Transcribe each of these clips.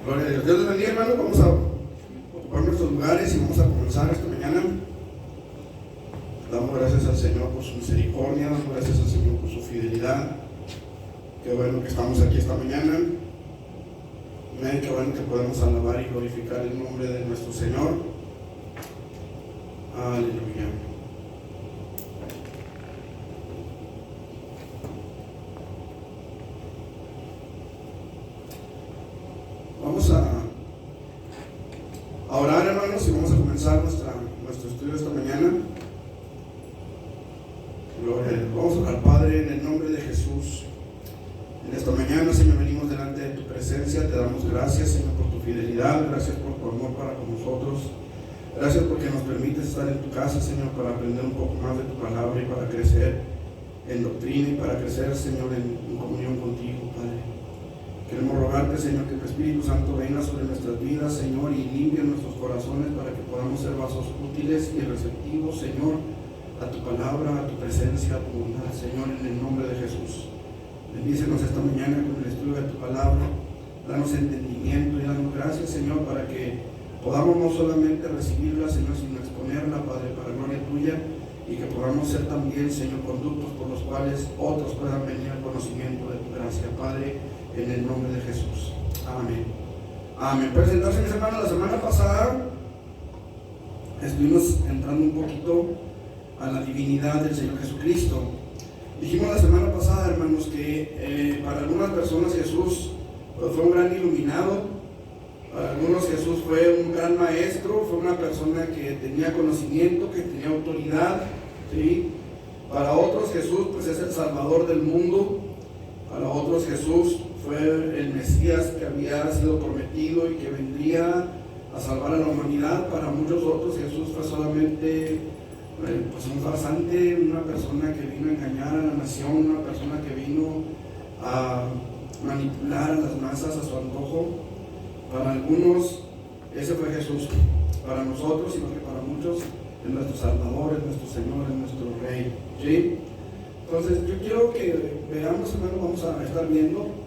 Gloria a Dios. Dios les bendiga, hermano. Vamos a ocupar nuestros lugares y vamos a comenzar esta mañana. Damos gracias al Señor por su misericordia, damos gracias al Señor por su fidelidad. Qué bueno que estamos aquí esta mañana. Amén. Qué bueno que podemos alabar y glorificar el nombre de nuestro Señor. Aleluya. Vamos a orar, hermanos, y vamos a comenzar nuestro estudio esta mañana. Gloria a Dios. Vamos a orar, Padre, en el nombre de Jesús. En esta mañana, Señor, venimos delante de tu presencia. Te damos gracias, Señor, por tu fidelidad. Gracias por tu amor para con nosotros. Gracias porque nos permites estar en tu casa, Señor, para aprender un poco más de tu palabra y para crecer en doctrina y para crecer, Señor, en comunión contigo, Padre. Queremos rogarte, Señor, que tu Espíritu Santo venga sobre nuestras vidas, Señor, y limpie nuestros corazones para que podamos ser vasos útiles y receptivos, Señor, a tu palabra, a tu presencia, a tu bondad, Señor, en el nombre de Jesús. Bendícenos esta mañana con el estudio de tu palabra. Danos entendimiento y danos gracias, Señor, para que podamos no solamente recibirla, Señor, sino exponerla, Padre, para gloria tuya, y que podamos ser también, Señor, conductos por los cuales otros puedan venir al conocimiento de tu gracia, Padre, en el nombre de Jesús. Amén. Amén. Presentarse, mis hermanos, la semana pasada estuvimos entrando un poquito a la divinidad del Señor Jesucristo. Dijimos la semana pasada, hermanos, que para algunas personas Jesús fue un gran iluminado, para algunos Jesús fue un gran maestro, fue una persona que tenía conocimiento, que tenía autoridad, ¿sí? Para otros Jesús pues es el Salvador del mundo, para otros Jesús fue el Mesías que había sido prometido y que vendría a salvar a la humanidad. Para muchos otros Jesús fue solamente pues un farsante, una persona que vino a engañar a la nación, una persona que vino a manipular a las masas a su antojo. Para algunos ese fue Jesús, para nosotros, sino que para muchos es nuestro Salvador, es nuestro Señor, es nuestro Rey, ¿sí? Entonces yo quiero que veamos, hermano, vamos a estar viendo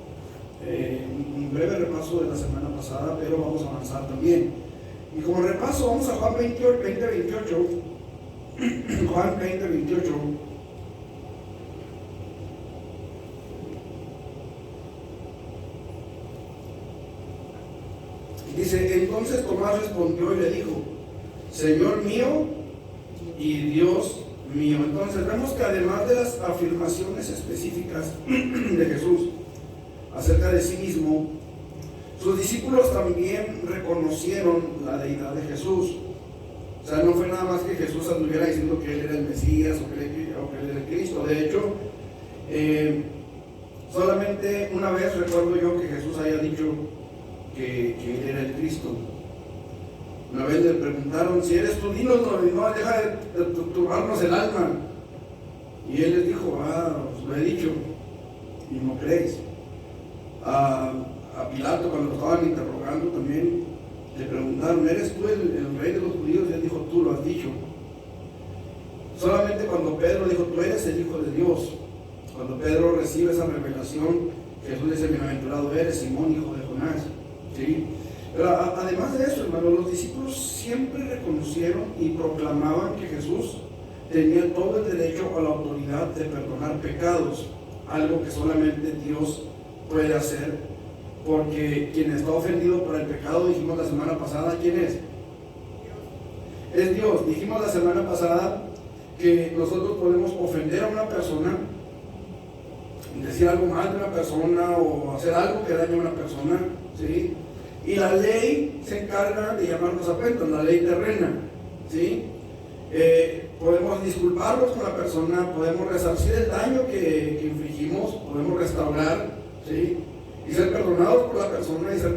un breve repaso de la semana pasada, pero vamos a avanzar también. Y como repaso vamos a Juan 20:28. Juan 20:28. Dice: entonces Tomás respondió y le dijo: Señor mío y Dios mío. Entonces vemos que además de las afirmaciones específicas de Jesús acerca de sí mismo, sus discípulos también reconocieron la deidad de Jesús. O sea, no fue nada más que Jesús anduviera diciendo que Él era el Mesías o que Él era el Cristo. De hecho, solamente una vez recuerdo yo que Jesús haya dicho que Él era el Cristo. Una vez le preguntaron: si eres tú, dinos, no deja de turbarnos el alma. Y Él les dijo: os lo he dicho y no creéis. A Pilato, cuando lo estaban interrogando, también le preguntaron: ¿eres tú el rey de los judíos? Y él dijo: tú lo has dicho. Solamente cuando Pedro dijo: tú eres el Hijo de Dios, cuando Pedro recibe esa revelación, Jesús dice: bienaventurado eres, Simón, hijo de Jonás, ¿sí? Pero además de eso, hermano, los discípulos siempre reconocieron y proclamaban que Jesús tenía todo el derecho a la autoridad de perdonar pecados, algo que solamente Dios puede hacer, porque quien está ofendido por el pecado, dijimos la semana pasada, ¿quién es? Es Dios. Dijimos la semana pasada que nosotros podemos ofender a una persona, decir algo mal de una persona o hacer algo que dañe a una persona, ¿sí? Y la ley se encarga de llamarnos a cuenta, la ley terrena, ¿sí? Podemos disculparnos con la persona, podemos resarcir el daño que infligimos, podemos restaurar, ¿sí? Y ser perdonados por la persona y ser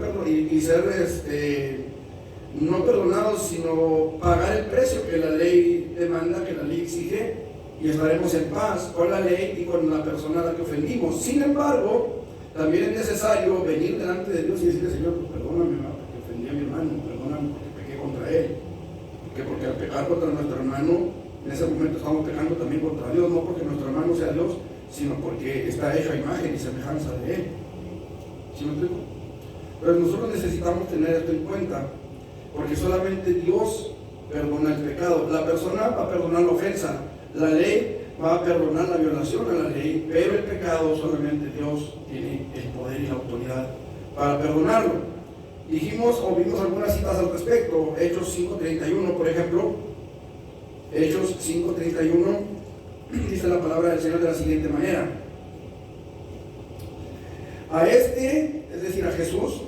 no perdonados, sino pagar el precio que la ley demanda, que la ley exige, y estaremos en paz con la ley y con la persona a la que ofendimos. Sin embargo, también es necesario venir delante de Dios y decirle: Señor, pues perdóname, porque ofendí a mi hermano, perdóname porque pequé contra él, porque al pecar contra nuestro hermano, en ese momento estamos pecando también contra Dios, no porque nuestro hermano sea Dios, sino porque está hecho a imagen y semejanza de Él. ¿Sí me explico? Pero nosotros necesitamos tener esto en cuenta, porque solamente Dios perdona el pecado. La persona va a perdonar la ofensa, la ley va a perdonar la violación a la ley, pero el pecado solamente Dios tiene el poder y la autoridad para perdonarlo. Dijimos o vimos algunas citas al respecto. Hechos 5:31, por ejemplo. Hechos 5:31 dice la palabra del Señor de la siguiente manera: a este, es decir, a Jesús,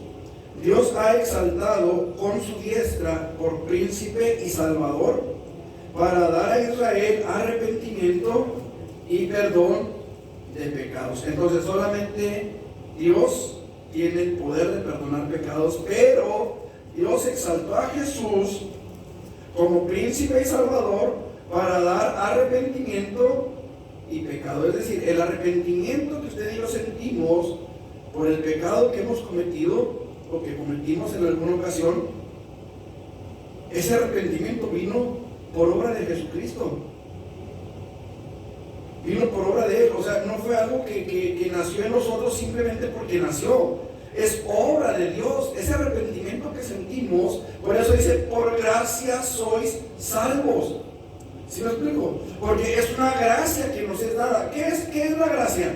Dios ha exaltado con su diestra por príncipe y salvador, para dar a Israel arrepentimiento y perdón de pecados. Entonces solamente Dios tiene el poder de perdonar pecados, pero Dios exaltó a Jesús como príncipe y salvador para dar arrepentimiento y pecado. Es decir, el arrepentimiento que usted y yo sentimos por el pecado que hemos cometido o que cometimos en alguna ocasión, ese arrepentimiento vino por obra de Jesucristo. Vino por obra de Él. O sea, no fue algo que nació en nosotros simplemente porque nació. Es obra de Dios. Ese arrepentimiento que sentimos, por eso dice, por gracia sois salvos. ¿Sí me explico? Porque es una gracia que nos es dada. ¿Qué es la gracia?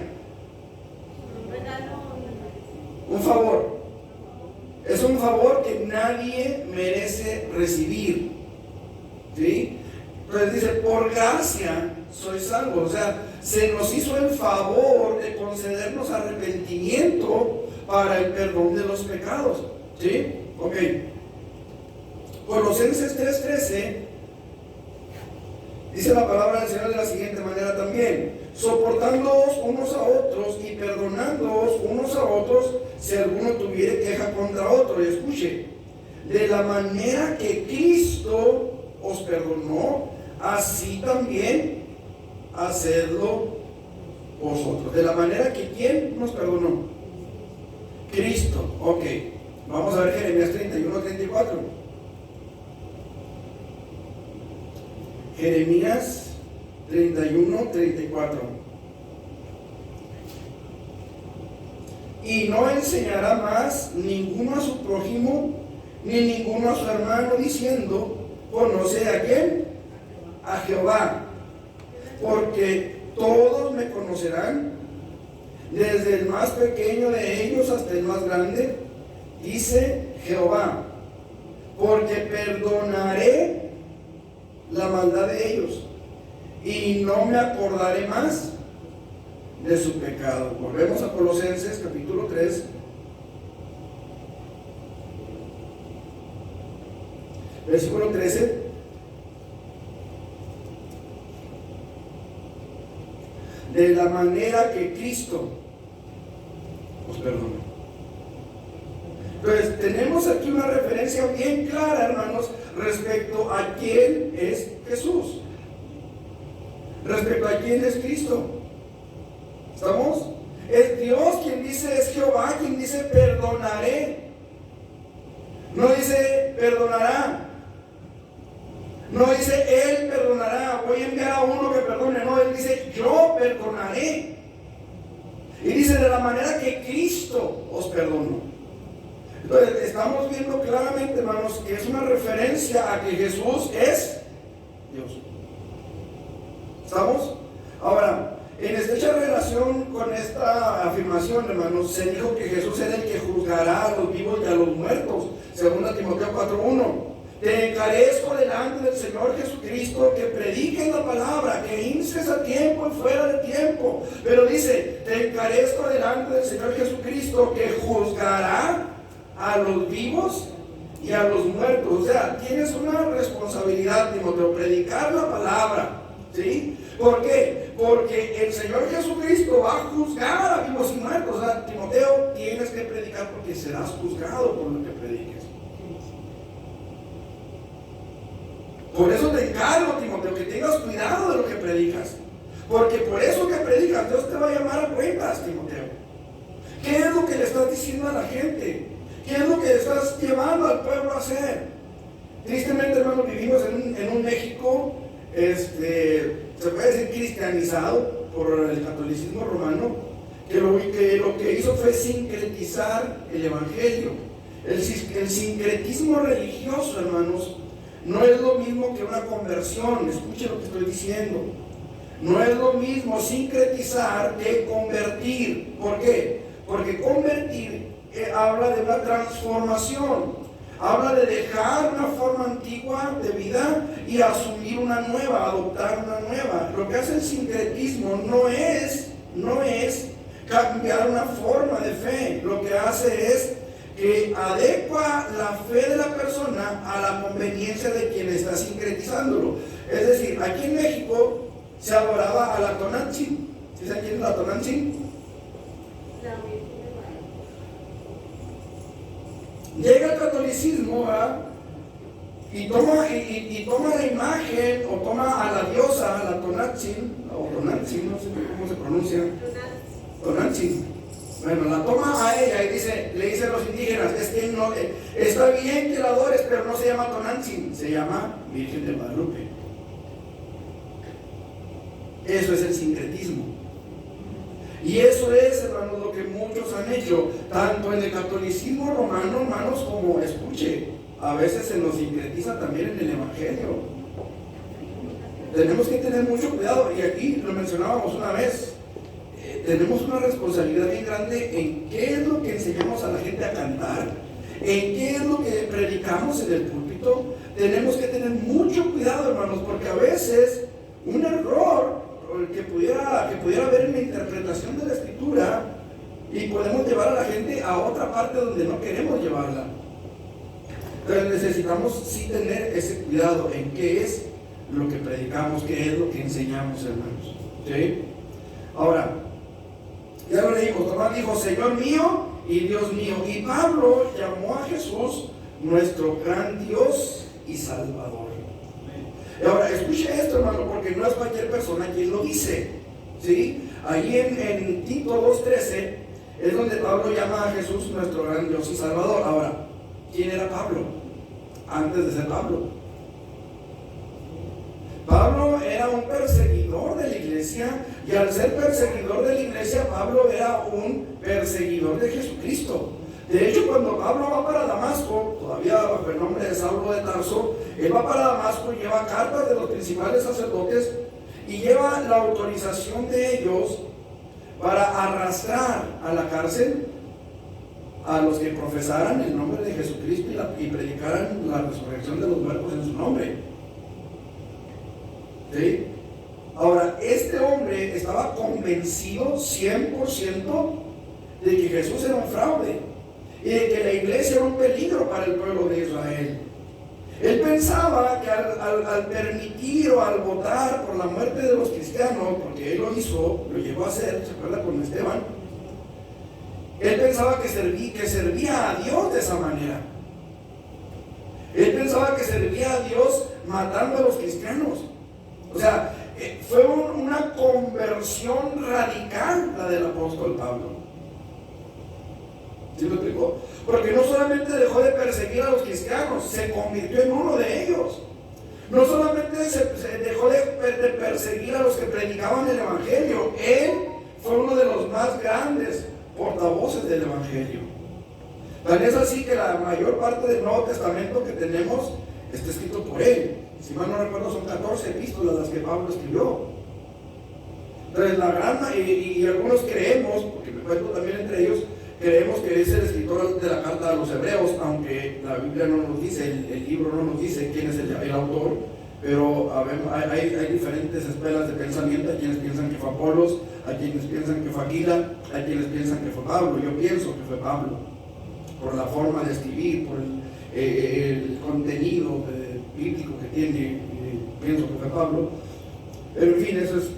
Un favor. Es un favor que nadie merece recibir. ¿Sí? Entonces dice, por gracia sois salvos. O sea, se nos hizo el favor de concedernos arrepentimiento para el perdón de los pecados. ¿Sí? Ok. Colosenses 3:13 dice la palabra del Señor de la siguiente manera también: soportándoos unos a otros y perdonándoos unos a otros si alguno tuviere queja contra otro. Y escuche, de la manera que Cristo os perdonó, así también hacedlo vosotros. De la manera que ¿quién nos perdonó? Cristo. Ok, vamos a ver Jeremías 31:34. Jeremías 31:34. Y no enseñará más ninguno a su prójimo, ni ninguno a su hermano, diciendo: ¿conoce a quién? A Jehová. Porque todos me conocerán, desde el más pequeño de ellos hasta el más grande, dice Jehová. Porque perdonaré la maldad de ellos y no me acordaré más de su pecado. Volvemos a Colosenses capítulo 3, versículo 13. De la manera que Cristo os perdonó. Entonces tenemos aquí una referencia bien clara, hermanos, respecto a quién es Jesús, respecto a quién es Cristo. ¿Estamos? Es Dios quien dice, es Jehová quien dice perdonaré. No dice perdonará. No dice Él perdonará, voy a enviar a uno que perdone. No, Él dice yo perdonaré. Y dice de la manera que Cristo os perdonó. Entonces estamos viendo claramente, hermanos, que es una referencia a que Jesús es Dios. ¿Estamos? Ahora, en estrecha relación con esta afirmación, hermanos, se dijo que Jesús era el que juzgará a los vivos y a los muertos, según Timoteo 4:1. Te encarezco delante del Señor Jesucristo que prediques la palabra, que instes a tiempo y fuera de tiempo. Pero dice, te encarezco delante del Señor Jesucristo que juzgará a los vivos y a los muertos. O sea, tienes una responsabilidad, Timoteo, predicar la palabra. ¿Sí? ¿Por qué? Porque el Señor Jesucristo va a juzgar a vivos y muertos. O sea, Timoteo, tienes que predicar porque serás juzgado por lo que prediques. Por eso te encargo, Timoteo, que tengas cuidado de lo que predicas. Porque por eso que predicas, Dios te va a llamar a cuentas, Timoteo. ¿Qué es lo que le estás diciendo a la gente? ¿Qué es lo que estás llevando al pueblo a hacer? Tristemente, hermanos, vivimos en un México, se puede decir cristianizado por el catolicismo romano, que lo que hizo fue sincretizar el Evangelio. El sincretismo religioso, hermanos, no es lo mismo que una conversión. Escuchen lo que estoy diciendo. No es lo mismo sincretizar que convertir. ¿Por qué? Porque convertir habla de una transformación. Habla de dejar una forma antigua de vida y asumir una nueva, adoptar una nueva. Lo que hace el sincretismo no es cambiar una forma de fe. Lo que hace es que adecua la fe de la persona a la conveniencia de quien está sincretizándolo. Es decir, aquí en México se adoraba a la Tonantzin. ¿Sí saben quién es la Tonantzin? Llega el catolicismo, ¿verdad? y toma la imagen o toma a la diosa, a la Tonantzin, o Tonantzin, no sé cómo se pronuncia, Tonantzin. Bueno, la toma a ella y le dice a los indígenas, es que no, está bien que la adores, pero no se llama Tonantzin, se llama Virgen de Guadalupe. Eso es el sincretismo. Y eso es, hermanos, lo que muchos han hecho, tanto en el catolicismo romano, hermanos, como, escuche, a veces se nos sincretiza también en el Evangelio. Tenemos que tener mucho cuidado, y aquí lo mencionábamos una vez, tenemos una responsabilidad bien grande en qué es lo que enseñamos a la gente a cantar, en qué es lo que predicamos en el púlpito. Tenemos que tener mucho cuidado, hermanos, porque a veces un error que pudiera haber en la interpretación de la Escritura, y podemos llevar a la gente a otra parte donde no queremos llevarla. Entonces necesitamos sí tener ese cuidado en qué es lo que predicamos, qué es lo que enseñamos, hermanos. ¿Sí? Ahora, ya lo leímos, Tomás dijo, Señor mío y Dios mío. Y Pablo llamó a Jesús nuestro gran Dios y Salvador. Ahora, escuche esto, hermano, porque no es cualquier persona quien lo dice, ¿sí? Ahí en Tito 2:13 es donde Pablo llama a Jesús nuestro gran Dios y Salvador. Ahora, ¿quién era Pablo? Antes de ser Pablo. Pablo era un perseguidor de la iglesia, y al ser perseguidor de la iglesia, Pablo era un perseguidor de Jesucristo. De hecho, cuando Pablo va para Damasco, todavía bajo el nombre de Saulo de Tarso, él va para Damasco, lleva cartas de los principales sacerdotes y lleva la autorización de ellos para arrastrar a la cárcel a los que profesaran el nombre de Jesucristo y predicaran la resurrección de los muertos en su nombre. ¿Sí? Ahora, este hombre estaba convencido 100% de que Jesús era un fraude y de que la iglesia era un peligro para el pueblo de Israel. Él pensaba que al permitir o al votar por la muerte de los cristianos, porque él lo hizo, lo llegó a hacer, ¿se acuerda con Esteban? Él pensaba que servía a Dios de esa manera. Él pensaba que servía a Dios matando a los cristianos. O sea, fue una conversión radical la del apóstol Pablo. ¿Sí lo explicó? Porque no solamente dejó de perseguir a los cristianos, se convirtió en uno de ellos. No solamente se dejó de perseguir a los que predicaban el Evangelio, él fue uno de los más grandes portavoces del Evangelio. Tan es así que la mayor parte del Nuevo Testamento que tenemos está escrito por él. Si mal no recuerdo, son 14 epístolas las que Pablo escribió. Entonces, la gran y algunos creemos, porque me cuento también entre ellos, creemos que es el escritor de la carta a los hebreos, aunque la Biblia no nos dice, el libro no nos dice quién es el autor, pero hay diferentes escuelas de pensamiento. Hay quienes piensan que fue Apolos, hay quienes piensan que fue Aquila, hay quienes piensan que fue Pablo. Yo pienso que fue Pablo, por la forma de escribir, por el contenido bíblico que tiene, pienso que fue Pablo. Pero en fin, eso es,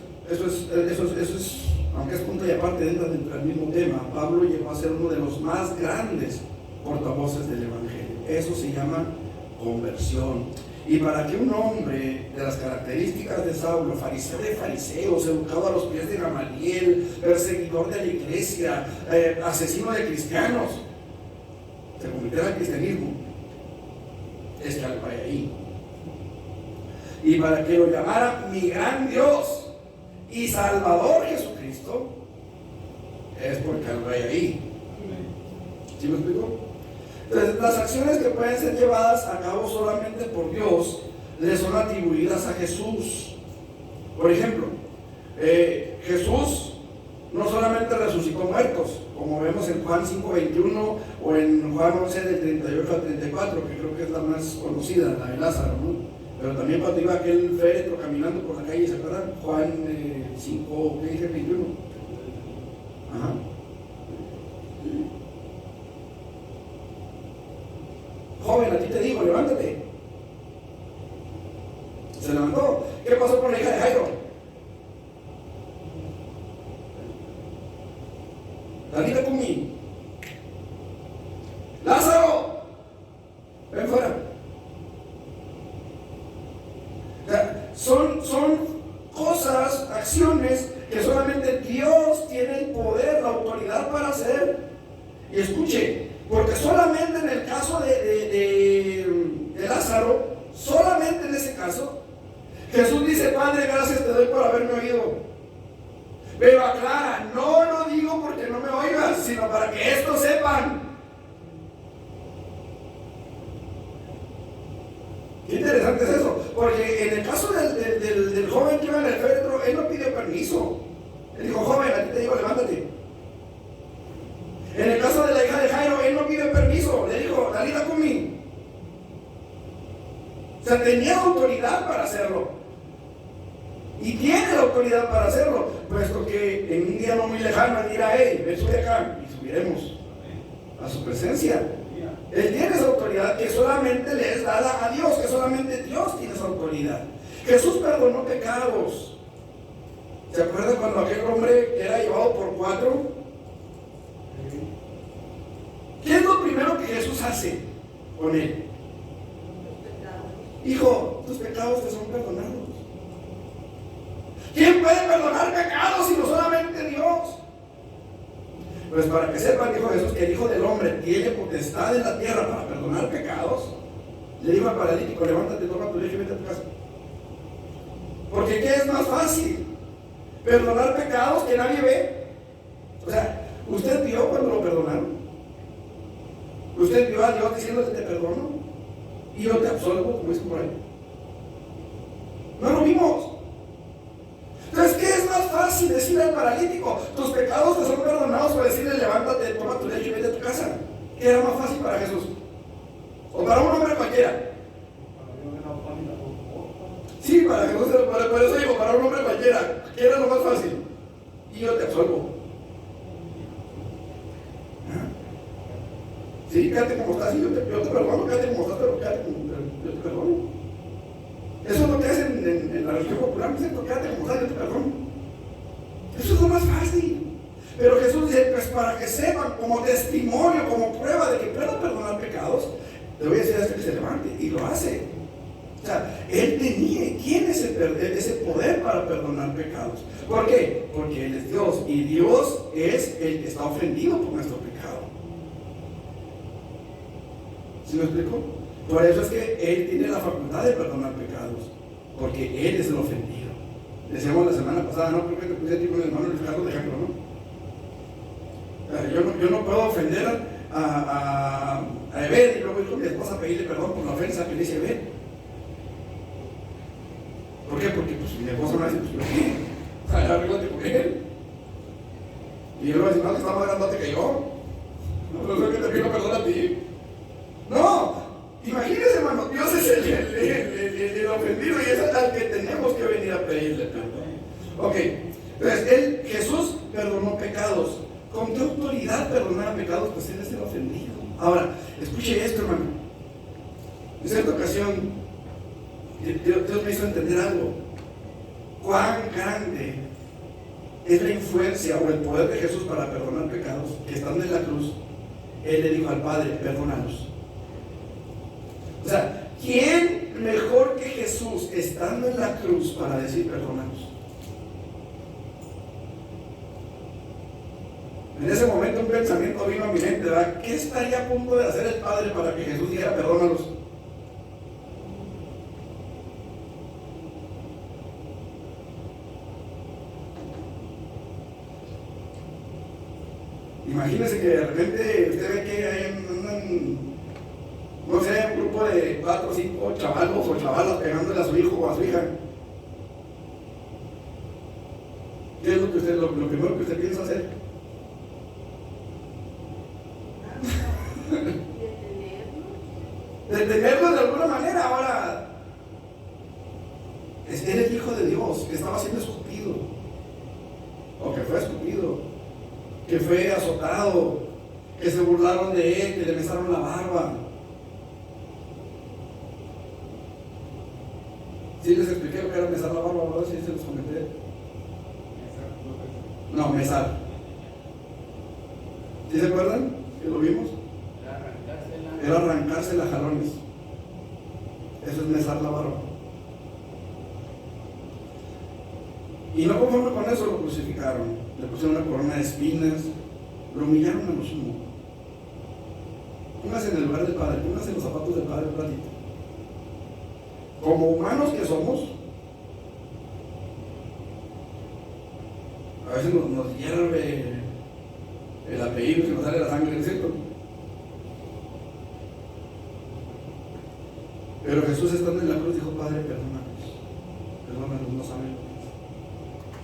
aunque es punto y aparte, entra dentro del mismo tema. Pablo llegó a ser uno de los más grandes portavoces del Evangelio. Eso se llama conversión. Y para que un hombre de las características de Saulo, fariseo de fariseos, educado a los pies de Gamaliel, perseguidor de la iglesia, asesino de cristianos, se convirtiera al cristianismo, es que algo hay ahí. Y para que lo llamara mi gran Dios y Salvador Jesucristo, es porque el rey ahí. ¿Sí me explico? Entonces, las acciones que pueden ser llevadas a cabo solamente por Dios le son atribuidas a Jesús. Por ejemplo, Jesús no solamente resucitó muertos, como vemos en Juan 5:21 o en Juan 11 del 38 al 34, que creo que es la más conocida, la de Lázaro, ¿no? Pero también cuando iba aquel féretro caminando por la calle, ¿se acuerdan? Juan 5, ¿qué dije? 21. Ajá. Joven, a ti te digo, levántate. Se levantó. ¿Qué pasó con la hija de Jairo? Talita cumi. Lázaro, ven fuera. O sea, son cosas, acciones que solamente Dios tiene el poder, la autoridad para hacer. Y escuche, porque solamente en el caso de Lázaro, solamente en ese caso, Jesús dice: Padre, gracias te doy por haberme oído. Pero aclara, no lo digo porque no me oigas, sino para que estos sepan. Qué interesante es eso, porque en el caso del joven que iba en el féretro, él no pidió permiso. Él dijo: joven, a ti te digo, levántate. En el caso de la hija de Jairo, él no pidió permiso, le dijo: Talita cumi. O sea, tenía autoridad para hacerlo. Y tiene la autoridad para hacerlo, puesto que en un día no muy lejano él dirá: hey, ven, sube acá, y subiremos a su presencia. Él tiene esa autoridad que solamente le es dada a Dios, que solamente Dios tiene esa autoridad. Jesús perdonó pecados. ¿Se acuerdan cuando aquel hombre era llevado por 4? ¿Qué es lo primero que Jesús hace con él? Hijo, tus pecados te son perdonados. ¿Quién puede perdonar pecados sino solamente Dios? Pues para que sepan, dijo Jesús, que el Hijo del Hombre tiene potestad en la tierra para perdonar pecados. Le dijo al paralítico: levántate, toma tu lecho y vete a tu casa. Porque ¿qué es más fácil? Perdonar pecados que nadie ve. O sea, ¿usted vio cuando lo perdonaron? ¿Usted vio a Dios diciéndole: te perdono y yo te absolvo, como dicen por ahí? No lo vimos. Entonces, ¿qué es más fácil? Decirle al paralítico: tus pecados te son perdonados, o decirle: levántate, toma tu lecho y vete a tu casa. ¿Qué era más fácil para Jesús? ¿O para un hombre cualquiera? Sí, para Jesús, por eso digo, para un hombre cualquiera. ¿Qué era lo más fácil? Y yo te absolvo. Sí, quédate como estás, y yo te perdono, quédate como estás, pero yo te perdono. Eso es lo que hacen en la religión popular, me dicen: quédate como estás, yo te perdono. Eso es lo más fácil. Pero Jesús dice: pues para que sepan, como testimonio, como prueba de que puedo perdonar pecados, le voy a decir a este que se levante, y lo hace. O sea, él tiene ese poder para perdonar pecados. ¿Por qué? Porque él es Dios, y Dios es el que está ofendido por nuestro pecado. ¿Sí me explico? Por eso es que él tiene la facultad de perdonar pecados, porque él es el ofendido. Decíamos la semana pasada, no creo que te puse a ti con el hermano Luis Carlos de ejemplo, ¿no? Yo no puedo ofender a Ebed y luego ir con mi esposa a pedirle perdón por la ofensa que le hice a Ebed. ¿Por qué? Porque pues, mi esposa me dice: pues, ¿por qué? O sea, arréglate con él. Y yo le voy a decir: no, que está más grandote que yo. No, pero es que te pido perdón a ti. No, imagínese, hermano, Dios es el ofendido y es al que tenemos que venir a pedirle perdón. Ok, entonces Jesús perdonó pecados. ¿Con qué autoridad perdonar pecados? Pues él es el ofendido. Ahora, escuche esto, hermano. En cierta ocasión, Dios me hizo entender algo. Cuán grande es la influencia o el poder de Jesús para perdonar pecados, que estando en la cruz, él le dijo al Padre: perdónalos. O sea, ¿quién mejor que Jesús estando en la cruz para decir: perdónanos? En ese momento un pensamiento vino a mi mente, ¿verdad? ¿Qué estaría a punto de hacer el Padre para que Jesús dijera: perdónalos? Imagínense que de repente usted ve que hay no sé, un grupo de 4 o 5 chavalos o chavalas pegándole a su hijo o a su hija. ¿Qué es lo primero que usted piensa hacer? Detenerlo de alguna manera. Ahora, era el Hijo de Dios que estaba siendo escupido, o que fue escupido, que fue azotado, que se burlaron de él, que le besaron la barba. ¿Sí les expliqué lo que era mesar la barba, verdad? ¿Sí se los comenté? No, mesar. ¿Sí se acuerdan? ¿Que lo vimos? Era arrancársela a jalones. Eso es mesar la barba. Y no conforme con eso lo crucificaron. Le pusieron una corona de espinas. Lo humillaron a lo sumo. Póngase en el lugar del Padre. Póngase en los zapatos del Padre un ratito. Como humanos que somos, a veces nos hierve el apellido, se nos sale la sangre, ¿cierto? Pero Jesús, estando en la cruz, dijo: Padre, perdónanos, no saben lo que es.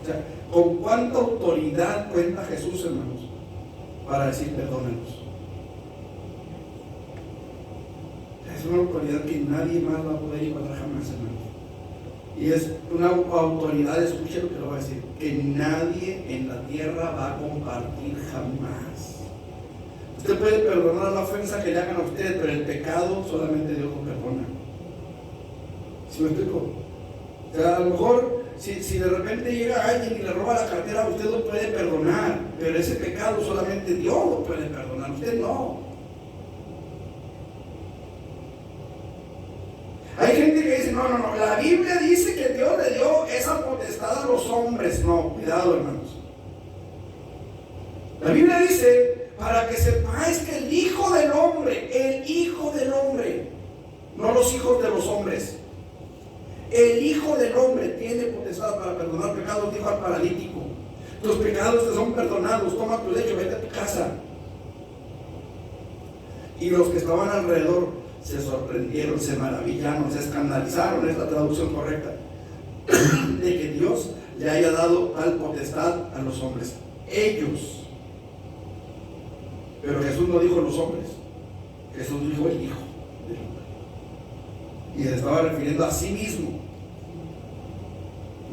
O sea, ¿con cuánta autoridad cuenta Jesús, hermanos, para decir perdónanos? Es una autoridad que nadie más va a poder igualar jamás, hermanos. Y es una autoridad, escuche lo que lo va a decir, que nadie en la tierra va a compartir jamás. Usted puede perdonar la ofensa que le hagan a usted, pero el pecado solamente Dios lo perdona. ¿Sí me explico? O sea, a lo mejor si de repente llega alguien y le roba la cartera, usted lo puede perdonar, pero ese pecado solamente Dios lo puede perdonar, usted no. Hay gente que dice: no, la Biblia dice que Dios le dio esa potestad a los hombres. No, cuidado, hermanos. La Biblia dice, para que sepáis que el Hijo del Hombre, no los hijos de los hombres, el Hijo del Hombre tiene potestad para perdonar pecados. Dijo al paralítico: tus pecados te son perdonados, toma tu lecho, vete a tu casa. Y los que estaban alrededor se sorprendieron, se maravillaron, se escandalizaron, es la traducción correcta, de que Dios le haya dado tal potestad a los hombres. Ellos. Pero Jesús no dijo los hombres, Jesús dijo el Hijo del Hombre. Y se estaba refiriendo a sí mismo.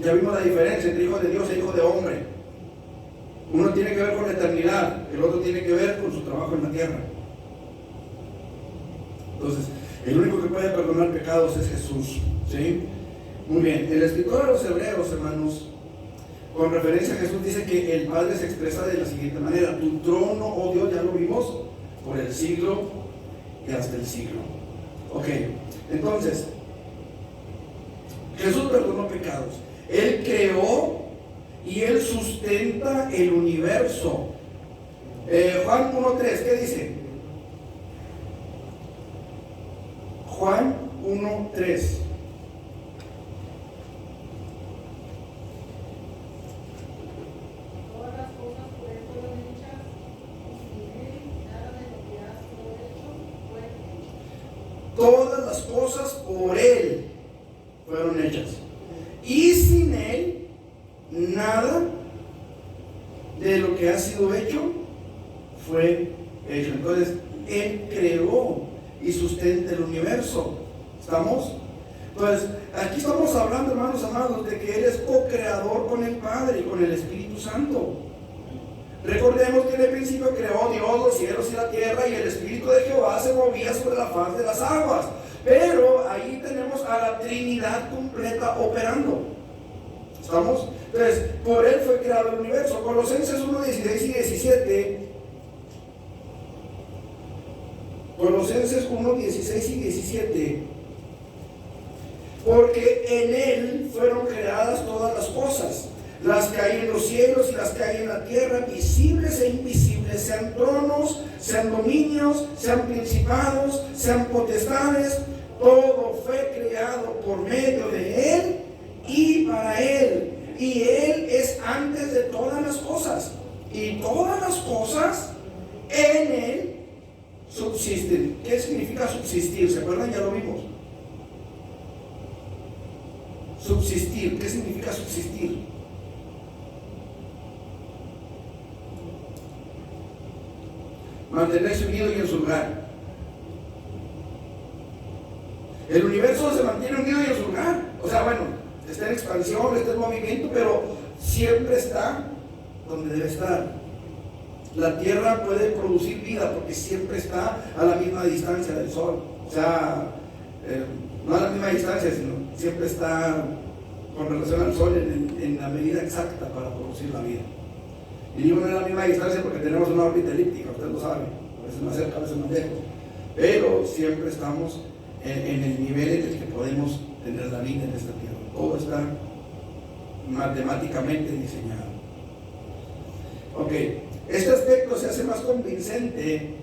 Ya vimos la diferencia entre Hijo de Dios e Hijo de Hombre. Uno tiene que ver con la eternidad, el otro tiene que ver con su trabajo en la tierra. Entonces, el único que puede perdonar pecados es Jesús, ¿sí? Muy bien, el escritor de los Hebreos, hermanos, con referencia a Jesús, dice que el Padre se expresa de la siguiente manera: tu trono, oh Dios, ya lo vimos, por el siglo y hasta el siglo. Ok, entonces, Jesús perdonó pecados. Él creó y Él sustenta el universo. Juan 1:3, ¿qué dice? Juan 1:3. Todas las cosas por Él fueron hechas, y sin Él nada de lo que ha sido hecho fue hecho. Entonces, Él creó y sustenta el universo. ¿Estamos? Entonces, aquí estamos hablando, hermanos amados, de que Él es co-creador con el Padre y con el Espíritu Santo. Recordemos que en el principio creó Dios los cielos y la tierra, y el Espíritu de Jehová se movía sobre la faz de las aguas. Pero ahí tenemos a la Trinidad completa operando. ¿Estamos? Entonces, por Él fue creado el universo. Colosenses 1:16 y 17. Colosenses 1:16 y 17. Porque en Él fueron creadas todas las cosas, las que hay en los cielos y las que hay en la tierra, visibles e invisibles, sean tronos, sean dominios, sean principados, sean potestades. Todo fue creado por medio de Él y para Él. Y Él es antes de todas las cosas. Y todas las cosas subsisten. ¿Qué significa subsistir? ¿Se acuerdan? Ya lo vimos. Subsistir. ¿Qué significa subsistir? Mantenerse unido y en su lugar. El universo se mantiene unido y en su lugar. O sea, bueno, está en expansión, está en movimiento, pero siempre está donde debe estar. La Tierra puede producir vida porque siempre está a la misma distancia del Sol. O sea, no a la misma distancia, sino siempre está con relación al Sol en la medida exacta para producir la vida. Y digo no es la misma distancia porque tenemos una órbita elíptica, usted lo sabe, a veces más cerca, a veces más lejos, pero siempre estamos en el nivel en el que podemos tener la vida en esta tierra. Todo está matemáticamente diseñado. Ok, este aspecto se hace más convincente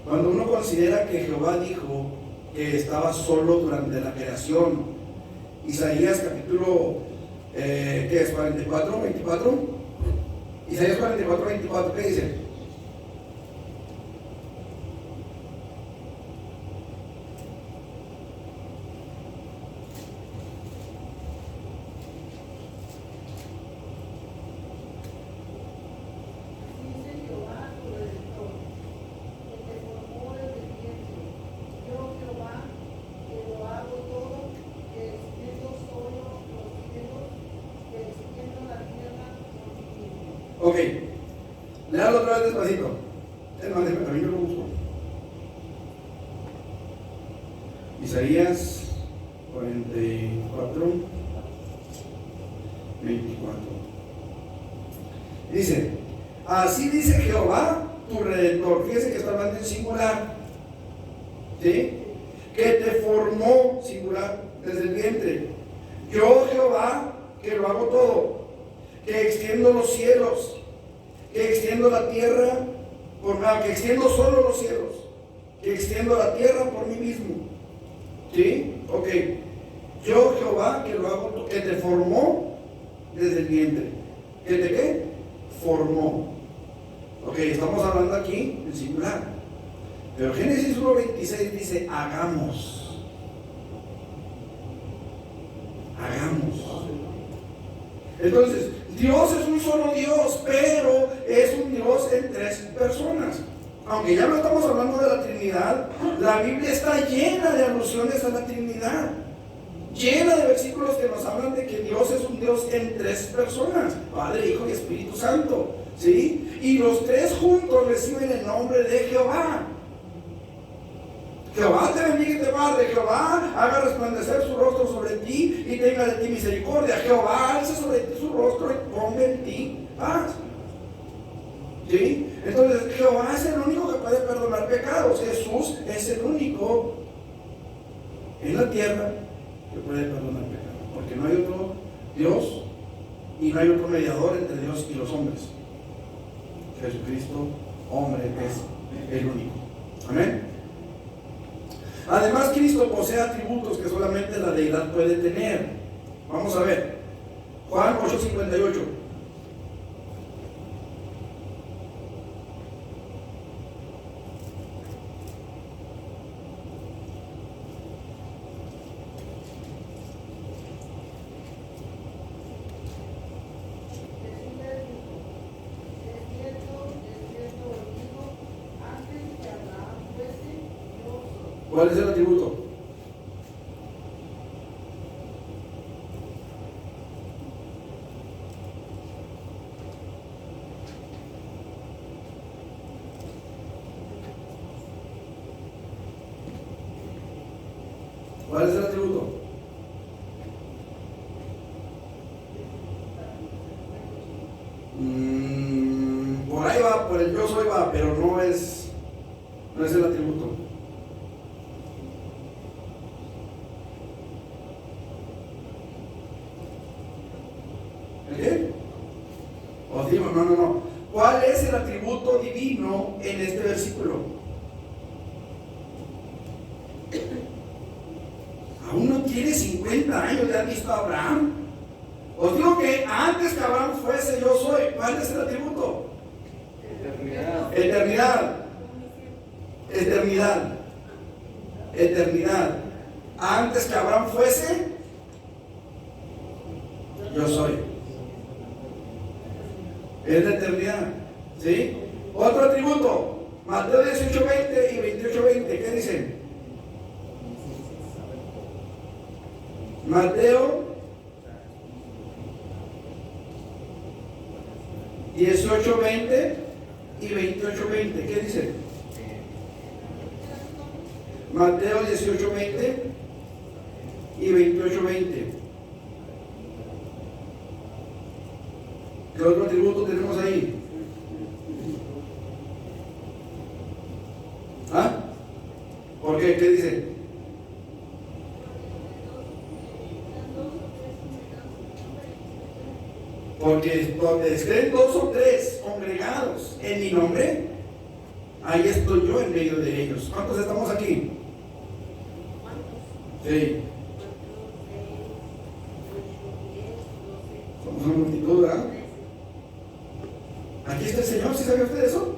cuando uno considera que Jehová dijo que estaba solo durante la creación. Isaías capítulo, ¿qué es? 44, 24. Isaías 44, 24, ¿qué dice? Ok, léalo otra vez despacito. Es más, también yo lo busco. Isaías 44, 24. Dice, así dice Jehová, tu Redentor. Fíjese que está hablando en singular. ¿Sí? Que te formó, singular, desde el vientre. Yo, Jehová, que lo hago todo, que extiendo los cielos, que extiendo la tierra, que extiendo solo los cielos, que extiendo la tierra por mí mismo. ¿Sí? Ok. Yo, Jehová, que lo hago, que te formó desde el vientre. ¿Que te qué? Formó. Ok, estamos hablando aquí en singular. Pero Génesis 1:26 dice, hagamos. Hagamos. Entonces, Dios es un solo Dios, pero es un Dios en tres personas. Aunque ya no estamos hablando de la Trinidad, la Biblia está llena de alusiones a la Trinidad, llena de versículos que nos hablan de que Dios es un Dios en tres personas, Padre, Hijo y Espíritu Santo, ¿sí? Y los tres juntos reciben el nombre de Jehová. Jehová te bendiga y te guarde. Jehová haga resplandecer su rostro sobre ti y tenga de ti misericordia. Jehová alce sobre ti su rostro y ponga en ti paz. ¿Sí? Entonces Jehová es el único que puede perdonar pecados. Jesús es el único en la tierra que puede perdonar pecados, porque no hay otro Dios y no hay otro mediador entre Dios y los hombres. Jesucristo, hombre, es el único. Amén. Además, Cristo posee atributos que solamente la deidad puede tener. Vamos a ver. Juan 8:58. ¿Cuál es el atributo? ¿Cuál es el atributo? Por ahí va, por el yo soy va, pero no es el atributo. ¿Qué? O digo, no. ¿Cuál es el atributo divino en este versículo? Aún no tiene 50 años, ¿ya has visto a Abraham? Os digo que antes que Abraham fuese yo soy. ¿Cuál es el atributo? Eternidad. Eternidad. Eternidad. Eternidad. Antes que Abraham fuese, yo soy. Es la eternidad. ¿Sí? Otro atributo. Mateo 18:20 y 28:20. ¿Qué dicen? Mateo 18:20 y 28:20. ¿Qué dice? Mateo 18:20 y 28:20. ¿Qué otro atributo tenemos ahí? ¿Ah? ¿Por qué? ¿Qué dice? Porque donde estén dos o tres congregados en mi nombre, ahí estoy yo en medio de ellos. ¿Cuántos estamos aquí? Sí. Somos una multitud, ¿verdad? Aquí está el Señor, ¿sí sabía usted eso?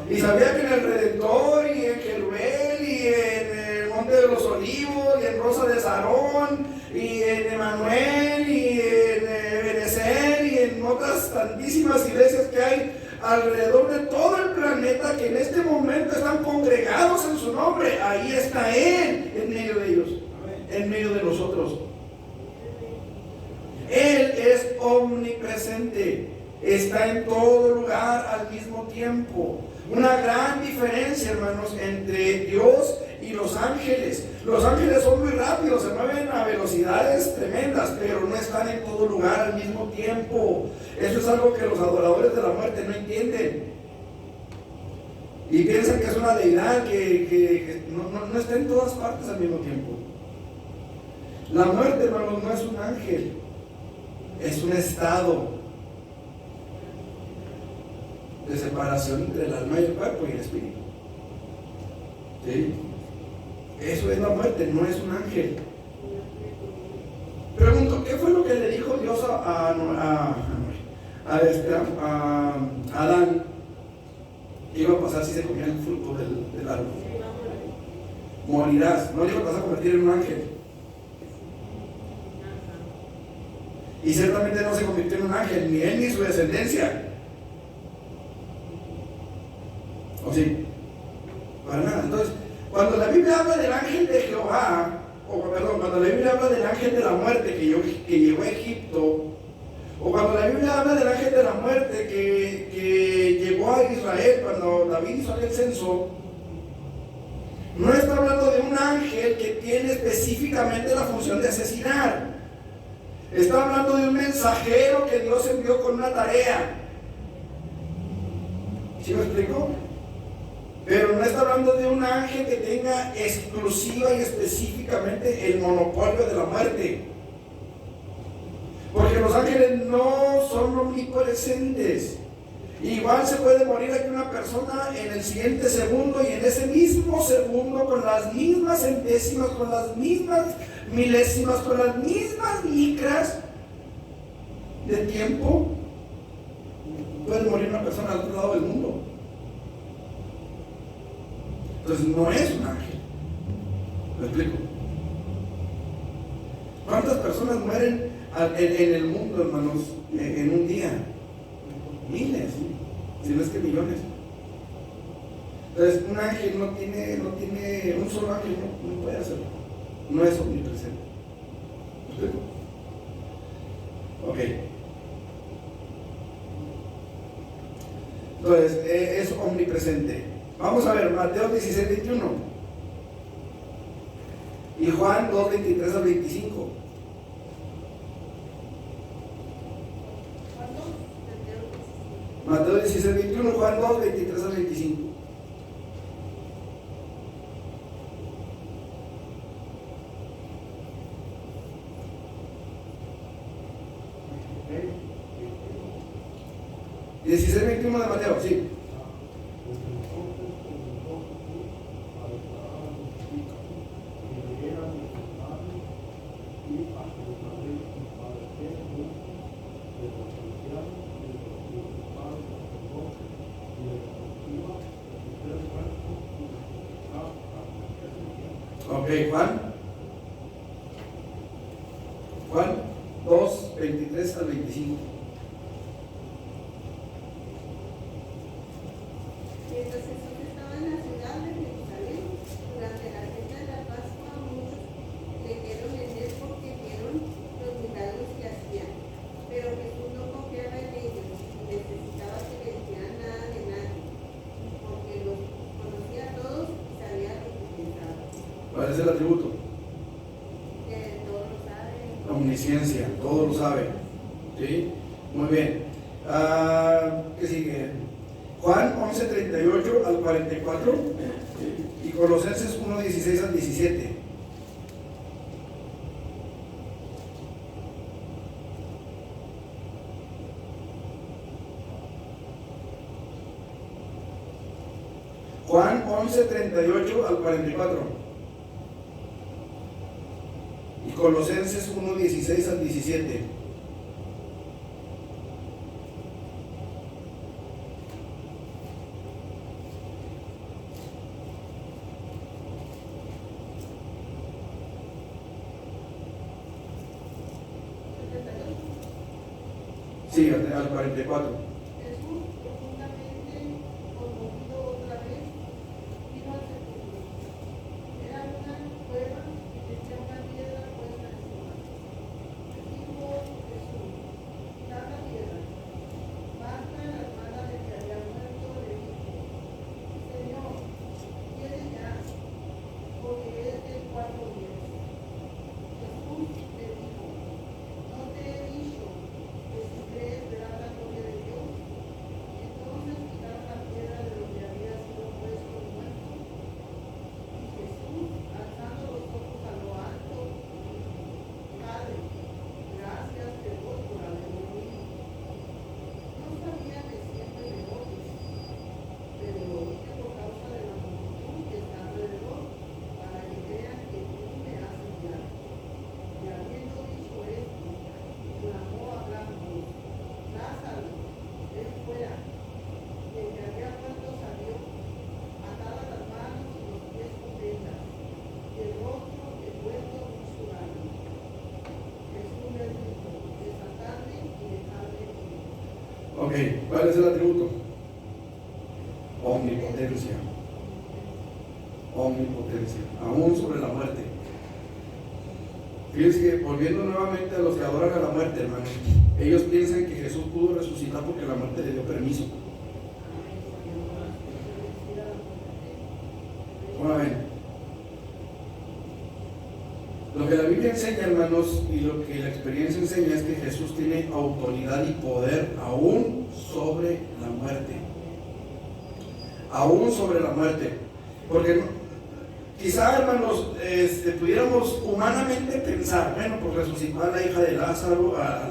Y sabía que en el Redentor, y en Jeruel, y en el Monte de los Olivos, y en Rosa de Sarón, y en Emanuel, y en Benecer, y en otras tantísimas iglesias que hay alrededor de todo el planeta, que en este momento están congregados en su nombre. Ahí está Él en medio de ellos, en medio de nosotros. Él es omnipresente, está en todo lugar al mismo tiempo. Una gran diferencia, hermanos, entre Dios y los ángeles. Los ángeles son muy rápidos, se mueven a velocidades tremendas, pero no están en todo lugar al mismo tiempo. Eso es algo que los adoradores de la muerte no entienden. Y piensan que es una deidad que no está en todas partes al mismo tiempo. La muerte, hermanos, no es un ángel, es un estado de separación entre el alma y el cuerpo y el espíritu. ¿Sí? Eso es la muerte, no es un ángel. Pregunto, ¿qué fue lo que le dijo Dios a Adán que iba a pasar si se comía el fruto del árbol? Morirás, no le ibas a convertir en un ángel. Y ciertamente no se convirtió en un ángel, ni él ni su descendencia. ¿O sí? Para nada. Entonces, cuando la Biblia habla del ángel de Jehová, cuando la Biblia habla del ángel de la muerte que llegó a Egipto, o cuando la Biblia habla del ángel de la muerte que llegó a Israel cuando David hizo aquel censo, no está hablando de un ángel que tiene específicamente la función de asesinar. Está hablando de un mensajero que Dios envió con una tarea. ¿Sí me explico? Pero no está hablando de un ángel que tenga exclusiva y específicamente el monopolio de la muerte. Porque los ángeles no son omnipresentes. Igual se puede morir aquí una persona en el siguiente segundo, y en ese mismo segundo, con las mismas centésimas, con las mismas milésimas, con las mismas micras de tiempo, puede morir una persona al otro lado del mundo. Entonces no es un ángel. ¿Lo explico? ¿Cuántas personas mueren en el mundo, hermanos, en un día? Miles, si no es que millones. Entonces un ángel no tiene un solo ángel, no puede hacerlo. No es omnipresente. ¿Lo explico? Ok. Entonces es omnipresente. Vamos a ver Mateo 16:21 y Juan 2:23 al 25. Mateo 16:21, Juan 2:23 al 25. ¿16:21 de Mateo? Sí. Ok, Juan 2, 23 al 25. Mientras Jesús estaba en la ciudad de Jerusalén, durante la fiesta de la Pascua, muchos creyeron en él porque vieron los milagros que hacía. Pero Jesús no confiaba en ellos, ni necesitaba que le dijeran nada de nadie, porque los conocía a todos y sabía lo que pensaban. ¿Cuál es el atributo? Que todos lo saben. La omnisciencia, todo lo sabe. ¿Sí? Muy bien. ¿Qué sigue? Juan 11, 38 al 44 y Colosenses 1, 16 al 17. Juan 11, 38 al 44 y Colosenses 1, 16 al 17. Sí, al 44. Jesús, profundamente conmovido otra vez, vino al sepulcro. Era una cueva y tenía una piedra puesta encima. Dijo Jesús: "Quitad la piedra". Marta, la hermana del que había muerto, le dijo: "Señor, viene ya, porque es el cuarto día". Jesús le dijo: "¿No te he dicho que si crees verás la gloria de Dios?". Entonces quitaron la piedra de donde había sido puesto el muerto. Y Jesús, alzando los ojos a lo alto, dijo: "Padre, gracias te doy por haberme oído. No sabía que siempre me oyes, pero lo dije por causa de la multitud que está alrededor, para que crean que tú me has enviado". Y habiendo dicho esto, clamó a gran voz: "Lázaro, ven fuera". Y el que había muerto salió, atadas las manos y los pies con vendas, y el rostro envuelto en un sudario. Jesús les dijo: "Desatadle y dejadle ir". Ok, ¿cuál es el atributo? Omnipotencia. Omnipotencia, aún sobre la muerte. Fíjense que, volviendo nuevamente a los que adoran a la muerte, hermanos, ellos piensan que Jesús pudo resucitar porque la muerte le dio permiso. ¿Cómo ven? Lo que la Biblia enseña, hermanos, y lo que la experiencia enseña es que Jesús tiene autoridad y poder aún sobre la muerte. Aún sobre la muerte. Porque quizá, hermanos, pudiéramos humanamente pensar, bueno, pues resucitó a la hija de Lázaro, a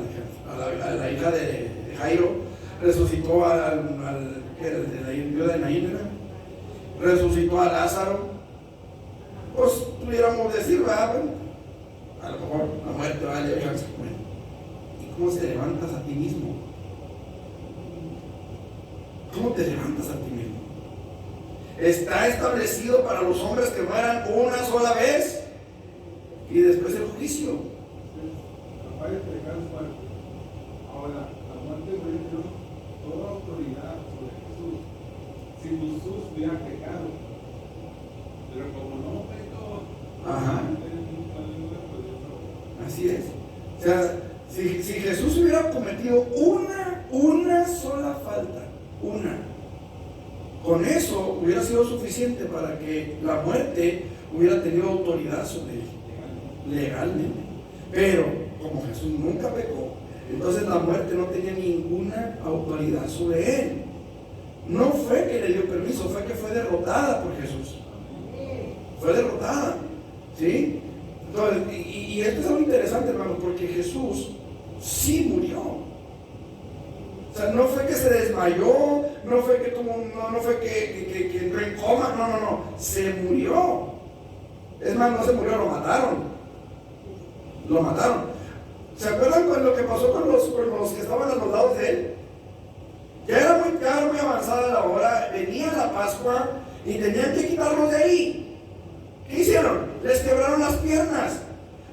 la hija de Jairo, resucitó de la viuda de Naín, ¿verdad? Resucitó a Lázaro. Pues pudiéramos decir, ¿verdad? Bueno, a lo mejor la muerte va a levantarse. Bueno, ¿y cómo te levantas a ti mismo? ¿Cómo te levantas a ti mismo? Está establecido para los hombres que mueran una sola vez y después el juicio. Ahora, la muerte dio toda autoridad sobre Jesús. Si Jesús hubiera pecado, pero como no pecó, Ajá. Así es. O sea, si Jesús hubiera cometido una sola falta, con eso hubiera sido suficiente para que la muerte hubiera tenido autoridad sobre él, legalmente. Pero como Jesús nunca pecó, entonces la muerte no tenía ninguna autoridad sobre él. No fue que le dio permiso, fue que fue derrotada por Jesús. Fue derrotada, ¿sí? Entonces, y esto es algo interesante, hermanos, porque Jesús sí murió. O sea, no fue que se desmayó, no fue que no fue que entró en coma, no, se murió. Es más, no se murió, lo mataron. ¿Se acuerdan con lo que pasó con los que estaban a los lados de él? Ya era muy avanzada la hora, venía la Pascua y tenían que quitarlos de ahí. ¿Qué hicieron? les quebraron las piernas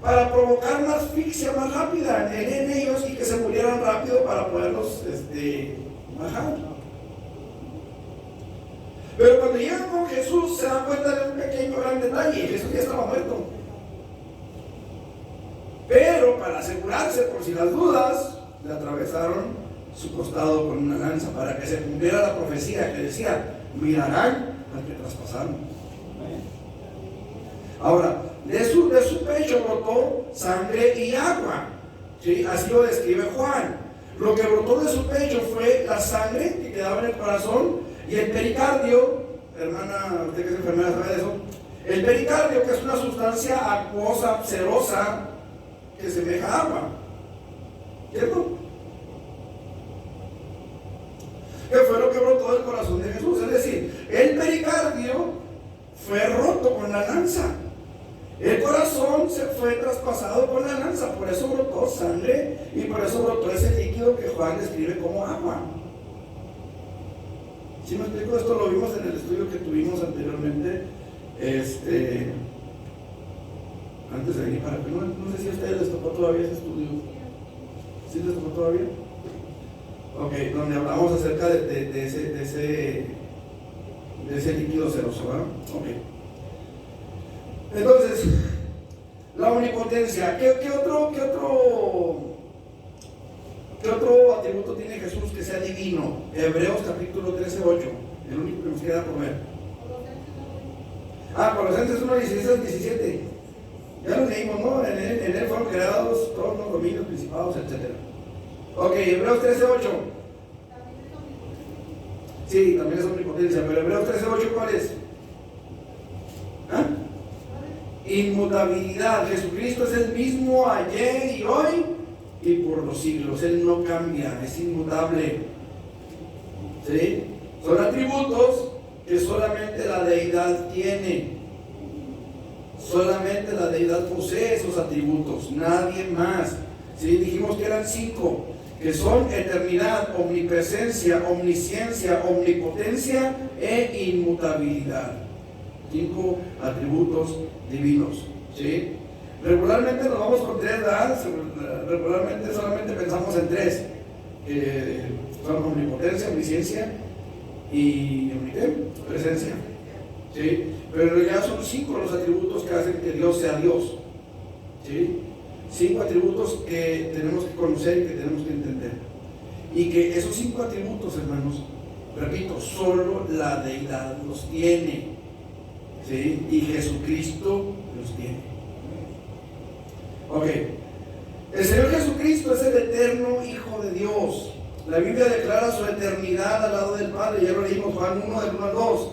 para provocar una asfixia más rápida en ellos y que se murieran rápido para poderlos bajar. Pero cuando llegan con Jesús se dan cuenta de un pequeño gran detalle: Jesús ya estaba muerto. Pero para asegurarse, por si las dudas, le atravesaron su costado con una lanza para que se cumpliera la profecía que decía: mirarán al que traspasaron. Ahora, de su pecho brotó sangre y agua, ¿sí? Así lo describe Juan. Lo que brotó de su pecho fue la sangre que quedaba en el corazón y el pericardio. Hermana, usted que es enfermera sabe de eso. El pericardio, que es una sustancia acuosa, cerosa, que semeja a agua, ¿cierto? ¿Qué fue lo que brotó del corazón de Jesús? Es decir, el pericardio fue roto con la lanza. El corazón se fue traspasado con la lanza, por eso brotó sangre y por eso brotó ese líquido que Juan describe como agua. Si me explico, esto lo vimos en el estudio que tuvimos anteriormente, antes de venir para acá. No sé si a ustedes les tocó todavía ese estudio. ¿Sí les tocó todavía? Ok, donde hablamos acerca de ese líquido ceroso, ¿verdad? Ok. Entonces, la omnipotencia. ¿Qué otro atributo tiene Jesús que sea divino? Hebreos capítulo 13:8, el único que nos queda por ver. Colosenses 1, 16 al 17. Ya lo leímos, ¿no? En él fueron creados todos los dominios, principados, etc. Ok, Hebreos 13:8. Sí, también es omnipotencia, pero Hebreos 13:8, ¿cuál es? Inmutabilidad. Jesucristo es el mismo ayer y hoy y por los siglos. Él no cambia, es inmutable. ¿Sí? Son atributos que solamente la deidad tiene. Solamente la deidad posee esos atributos, nadie más. ¿Sí? Dijimos que eran 5, que son eternidad, omnipresencia, omnisciencia, omnipotencia e inmutabilidad. 5 atributos divinos. ¿Sí? Regularmente nos vamos con 3, ¿verdad? Regularmente solamente pensamos en 3, que son omnipotencia, omnisciencia y presencia. ¿Sí? Pero en realidad son 5 los atributos que hacen que Dios sea Dios. ¿Sí? 5 atributos que tenemos que conocer y que tenemos que entender. Y que esos 5 atributos, hermanos, repito, solo la deidad los tiene. ¿Sí? Y Jesucristo los tiene. Ok. El Señor Jesucristo es el eterno Hijo de Dios. La Biblia declara su eternidad al lado del Padre. Ya lo leímos, Juan 1, del 1 al 2.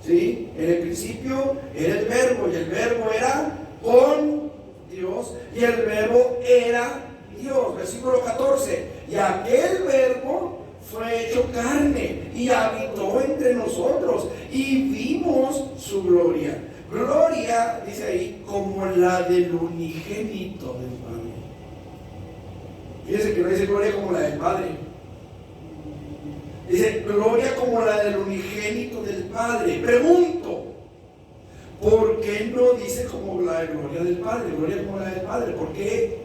¿Sí? En el principio era el Verbo, y el Verbo era con Dios, y el Verbo era Dios. Versículo 14. Y aquel Verbo fue hecho carne y habitó entre nosotros, y vimos su gloria. Gloria, dice ahí, como la del unigénito del Padre. Fíjense que no dice gloria como la del Padre. Dice gloria como la del unigénito del Padre. Pregunto, ¿por qué no dice como la de gloria del Padre? Gloria como la del Padre. ¿Por qué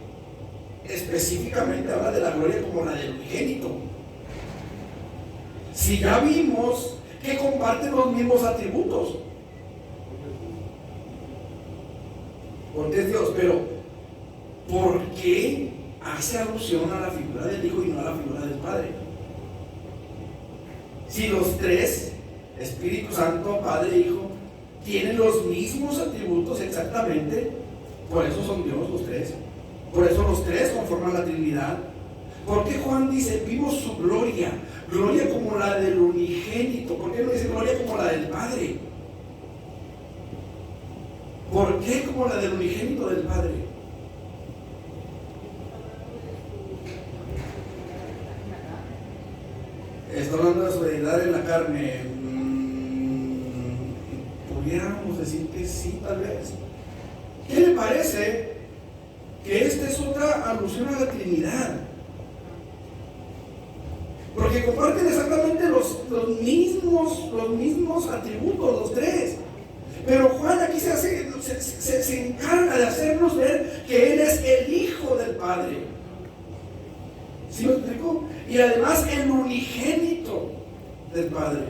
específicamente habla de la gloria como la del unigénito? Si ya vimos que comparten los mismos atributos. Porque es Dios, pero ¿por qué hace alusión a la figura del Hijo y no a la figura del Padre? Si los 3, Espíritu Santo, Padre e Hijo, tienen los mismos atributos exactamente, por eso son Dios los 3. Por eso los 3 conforman la Trinidad. ¿Por qué Juan dice, vimos su gloria? Gloria como la del unigénito. ¿Por qué no dice gloria como la del Padre? ¿Por qué como la del unigénito del Padre? Está hablando de su deidad en la carne. Pudiéramos decir que sí, tal vez. ¿Qué le parece que esta es otra alusión a la Trinidad? Porque comparten exactamente los mismos atributos, los 3. Pero Juan aquí se encarga de hacernos ver que Él es el Hijo del Padre. ¿Sí me explico? Y además el unigénito del Padre.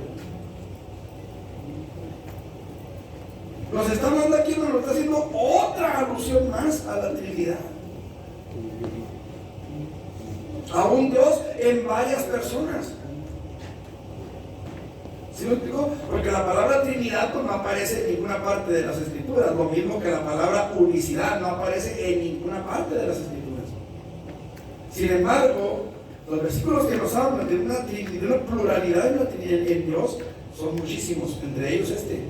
Nos está hablando aquí, nos está haciendo otra alusión más a la Trinidad. A un Dios en varias personas. ¿Sí me explico? Porque la palabra Trinidad pues, no aparece en ninguna parte de las Escrituras, lo mismo que la palabra unicidad no aparece en ninguna parte de las Escrituras. Sin embargo, los versículos que nos hablan de una pluralidad en Dios son muchísimos, entre ellos este.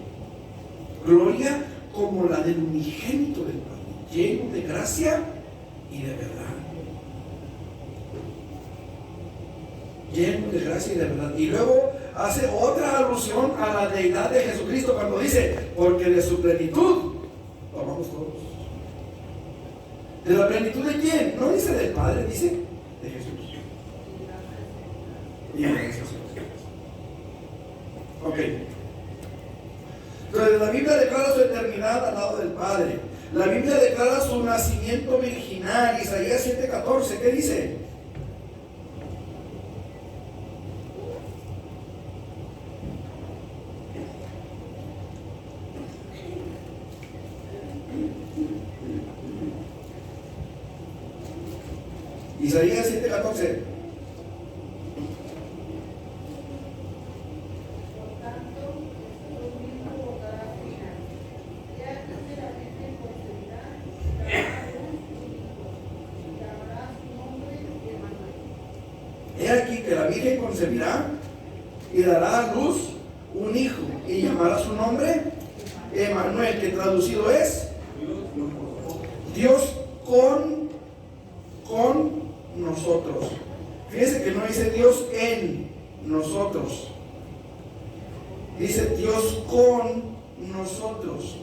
Gloria como la del unigénito del Padre, lleno de gracia y de verdad. Lleno de gracia y de verdad. Y luego hace otra alusión a la deidad de Jesucristo cuando dice, porque de su plenitud tomamos todos. ¿De la plenitud de quién? No dice del Padre, dice de Jesús. Y de Jesús. Ok. Entonces la Biblia declara su eternidad al lado del Padre. La Biblia declara su nacimiento virginal. Isaías 7:14, ¿qué dice? Isaías 7:14. He aquí que la Virgen concebirá y dará a luz un hijo y llamará su nombre Emmanuel, que traducido es Dios con nosotros. Fíjense que no dice Dios en nosotros, dice Dios con nosotros.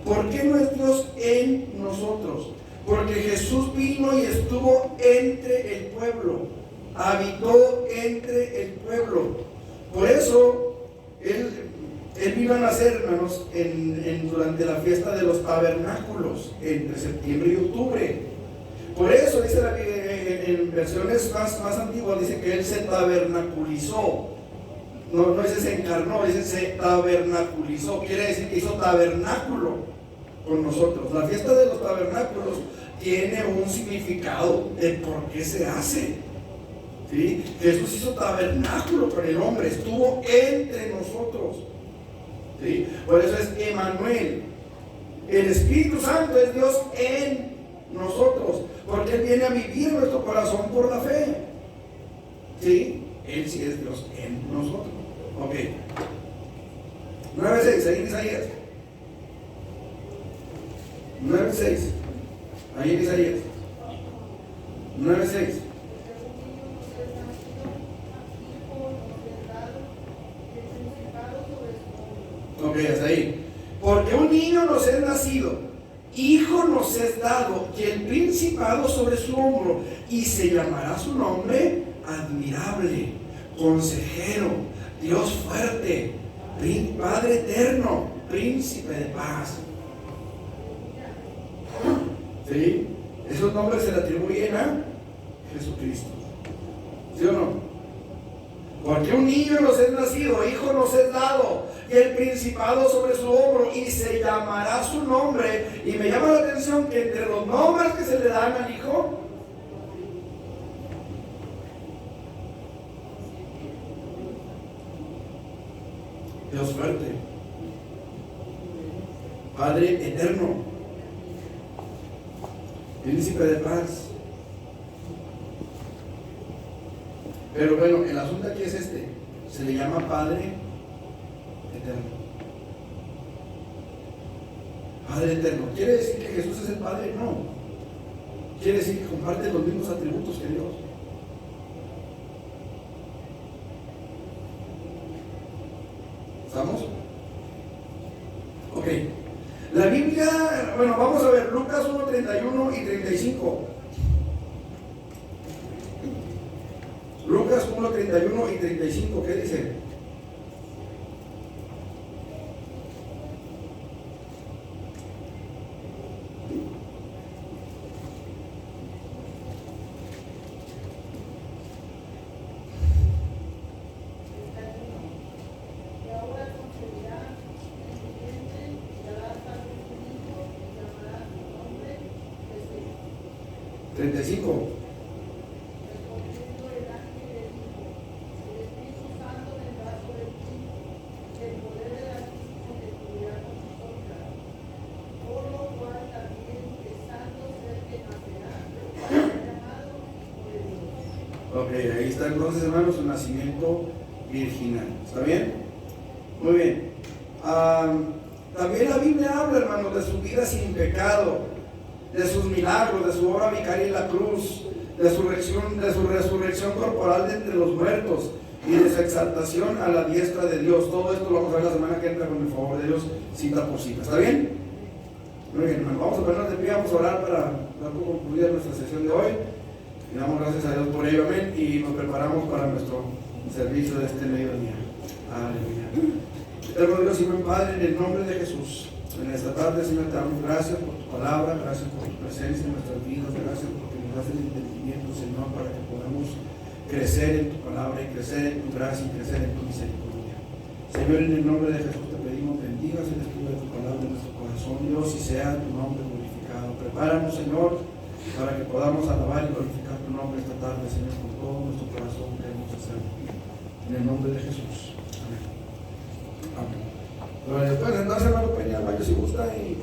¿Por qué no es Dios en nosotros? Porque Jesús vino y estuvo entre el pueblo, habitó entre el pueblo. Por eso Él vino a nacer, hermanos, durante la fiesta de los tabernáculos, entre septiembre y octubre. Por eso dice en versiones más antiguas, dice que Él se tabernaculizó. No dice se encarnó, dice se tabernaculizó. Quiere decir que hizo tabernáculo con nosotros. La fiesta de los tabernáculos tiene un significado de por qué se hace. ¿Sí? Jesús hizo tabernáculo con el hombre, estuvo entre nosotros. ¿Sí? Por eso es Emmanuel. El Espíritu Santo es Dios en nosotros, porque Él viene a vivir en nuestro corazón por la fe. ¿Sí? Él sí es Dios en nosotros. Ok. 9:6, ahí en Isaías. 9:6. Ahí en Isaías. 9:6. Ok, hasta ahí. Porque un niño nos es nacido, hijo nos es dado, y el principado sobre su hombro, y se llamará su nombre admirable, consejero, Dios fuerte, Padre eterno, príncipe de paz. ¿Sí? Esos nombres se le atribuyen a Jesucristo. ¿Sí o no? Porque un niño nos es nacido, hijo nos es dado, y el principado sobre su hombro, y se llamará su nombre. Y me llama la atención que entre los nombres que se le dan al hijo, Dios fuerte, Padre eterno, príncipe de paz. Pero bueno, el asunto aquí es este: se le llama Padre eterno. Padre eterno. ¿Quiere decir que Jesús es el Padre? No. Quiere decir que comparte los mismos atributos que Dios. ¿Estamos? Ok. La Biblia, bueno, vamos a ver Lucas 1:31 y 35. Lucas 1:31 y 35, ¿qué dice? 35. Respondiendo el ángel le dijo: el Espíritu Santo vendrá sobre ti, el poder del Altísimo te cubrirá con su sombra. Por lo cual también el santo ser que nacerá será llamado Hijo de Dios. Ok, ahí está entonces, hermanos, su nacimiento virginal. ¿Está bien? Muy bien. También la Biblia habla, hermanos, de su vida sin pecado, de sus milagros, de su obra vicaria en la cruz, de su resurrección corporal de entre los muertos y de su exaltación a la diestra de Dios. Todo esto lo vamos a ver la semana que entra con el favor de Dios, cita por cita. ¿Está bien? Muy bien, hermano. Vamos a ponernos de pie, vamos a orar para dar por concluida nuestra sesión de hoy. Y damos gracias a Dios por ello, amén. Y nos preparamos para nuestro servicio de este mediodía. Aleluya. Eterno Dios y buen Padre, en el nombre de Jesús, en esta tarde, Señor, te damos gracias por tu palabra, gracias por tu presencia en nuestras vidas, gracias porque nos das el entendimiento, Señor, para que podamos crecer en tu palabra y crecer en tu gracia y crecer en tu misericordia. Señor, en el nombre de Jesús te pedimos, bendigas el estudio de tu palabra en nuestro corazón, Dios, y sea tu nombre glorificado. Prepáranos, Señor, para que podamos alabar y glorificar tu nombre esta tarde, Señor, con todo nuestro corazón queremos hacerlo. En el nombre de Jesús. Amén. Amén. Bueno, después, entonces, hermano Peña, vaya si gusta y